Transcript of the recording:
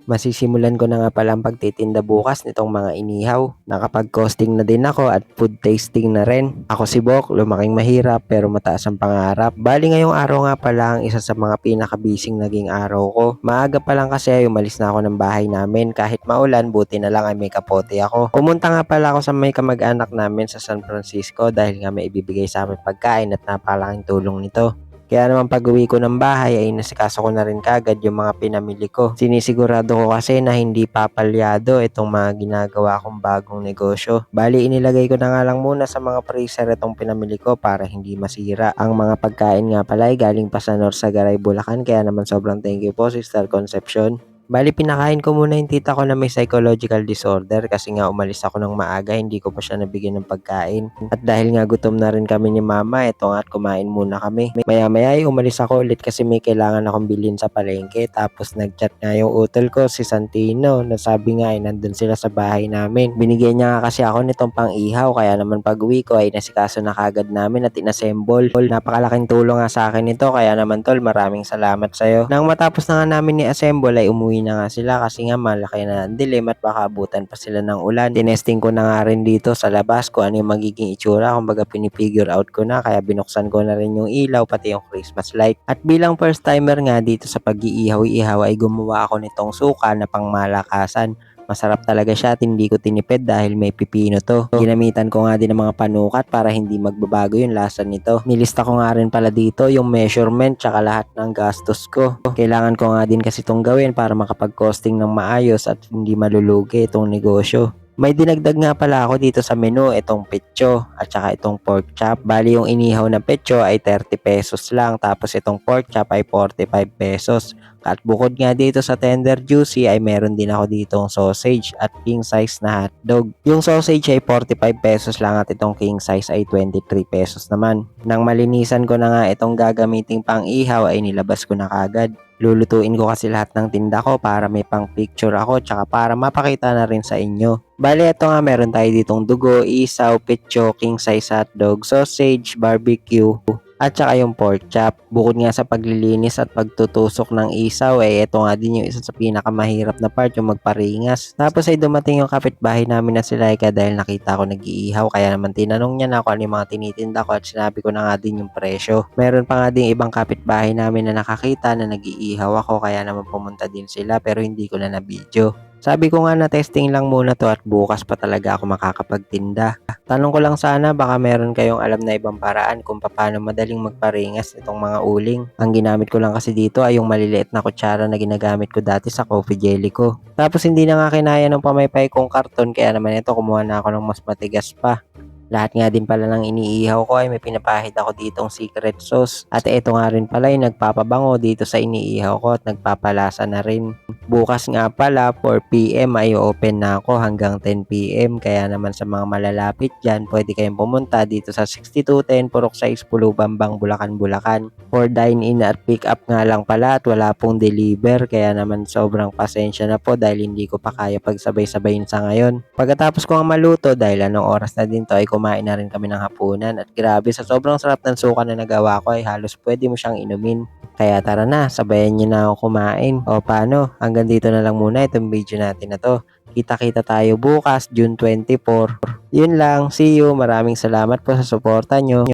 Masisimulan ko na nga pala ang pagtitinda bukas nitong mga inihaw. Nakapag-costing na din ako at food tasting na rin. Ako si Bok, lumaking mahirap pero mataas ang pangarap. Bali ngayong araw nga pala ang isa sa mga pinaka-busy naging araw ko. Maaga pa lang kasi ay umalis na ako ng bahay namin. Kahit maulan, buti na lang ay may kapote ako. Pumunta nga pala ako sa may kamag-anak namin sa San Francisco dahil nga may ibibigay sa amin pagkain at napakalaking tulong nito. Kaya naman pag-uwi ko ng bahay ay nasikaso ko na rin kagad yung mga pinamili ko. Sinisigurado ko kasi na hindi papalyado itong mga ginagawa kong bagong negosyo. Bali inilagay ko na nga lang muna sa mga freezer itong pinamili ko para hindi masira. Ang mga pagkain nga pala ay galing pa sa Norsagaray, Bulacan, kaya naman sobrang thank you po Sister Concepcion. Bali pinakain ko muna yung tita ko na may psychological disorder kasi nga umalis ako ng maaga, hindi ko pa siya nabigyan ng pagkain. At dahil nga gutom na rin kami ni mama, eto nga at kumain muna kami. Maya maya ay umalis ako ulit kasi may kailangan akong bilhin sa palengke. Tapos nagchat nga yung utol ko si Santino na sabi nga ay nandun sila sa bahay namin. Binigyan niya nga kasi ako nitong pang-ihaw kaya naman pag uwi ko ay nasikaso na kagad namin at inassemble. Napakalaking tulong nga sa akin ito kaya naman tol, maraming salamat sa'yo. Nang matapos na nga namin ni-assemble ay umuwi na nga sila kasi nga malaki na ang dilim at baka abutan pa sila ng ulan. Tinesting ko na nga rin dito sa labas kung ano yung magiging itsura, kumbaga pinifigure out ko na kaya binuksan ko na rin yung ilaw pati yung Christmas light. At bilang first timer nga dito sa pag-iihaw-ihaw ay gumawa ako nitong suka na pangmalakasan. Masarap talaga siya at hindi ko tinipid dahil may pipino to. Ginamitan ko nga din ng mga panukat para hindi magbabago yung lasa nito. Nilista ko nga rin pala dito yung measurement tsaka lahat ng gastos ko. Kailangan ko nga din kasi itong gawin para makapag-costing ng maayos at hindi malulugi itong negosyo. May dinagdag nga pala ako dito sa menu, itong pecho at saka itong pork chop. Bali yung inihaw na pecho ay 30 pesos lang tapos itong pork chop ay 45 pesos. At bukod nga dito sa tender juicy ay meron din ako ditong sausage at king size na hotdog. Yung sausage ay 45 pesos lang at itong king size ay 23 pesos naman. Nang malinisan ko na nga itong gagamiting pang ihaw ay nilabas ko na kagad. Lulutuin ko kasi lahat ng tinda ko para may pang picture ako tsaka para mapakita na rin sa inyo. Bali ito nga meron tayo ditong dugo, isaw, pecho, king size hotdog, sausage, barbecue, at saka yung pork chop. Bukod nga sa paglilinis at pagtutusok ng isaw ito nga din yung isa sa pinakamahirap na part, yung magparingas. Tapos ay dumating yung kapitbahay namin na si Laika dahil nakita ko nag-iihaw kaya naman tinanong niya na kung ano yung mga tinitinda ko at sinabi ko na nga din yung presyo. Meron pa nga din ibang kapitbahay namin na nakakita na nag-iihaw ako kaya naman pumunta din sila pero hindi ko na na-video. Sabi ko nga na testing lang muna to at bukas pa talaga ako makakapagtinda. Tanong ko lang sana baka meron kayong alam na ibang paraan kung paano madaling magparingas itong mga uling. Ang ginamit ko lang kasi dito ay yung maliliit na kutsara na ginagamit ko dati sa coffee jelly ko. Tapos hindi na nga kinaya ng pamaypay kong karton kaya naman ito kumuha na ako ng mas matigas pa. Lahat nga din pala ng iniihaw ko ay may pinapahid ako ditong secret sauce. At ito nga rin pala ay nagpapabango dito sa iniihaw ko at nagpapalasa na rin. Bukas nga pala 4 PM ay open na ako hanggang 10 PM. Kaya naman sa mga malalapit dyan, pwede kayong pumunta dito sa 6210 Purok 6 Pulubambang, Bulacan, Bulacan. For dine-in at pick up nga lang pala at wala pong deliver. Kaya naman sobrang pasensya na po dahil hindi ko pa kaya pagsabay-sabayin sa ngayon. Pagkatapos ko nga maluto dahil anong oras na din to ay kumain na rin kami ng hapunan at grabe sa sobrang sarap ng suka na nagawa ko ay halos pwede mo siyang inumin. Kaya tara na, sabayan niyo na ako kumain. O paano, hanggang dito na lang muna itong video natin na to. Kita-kita tayo bukas, June 24. Yun lang, see you. Maraming salamat po sa suporta nyo.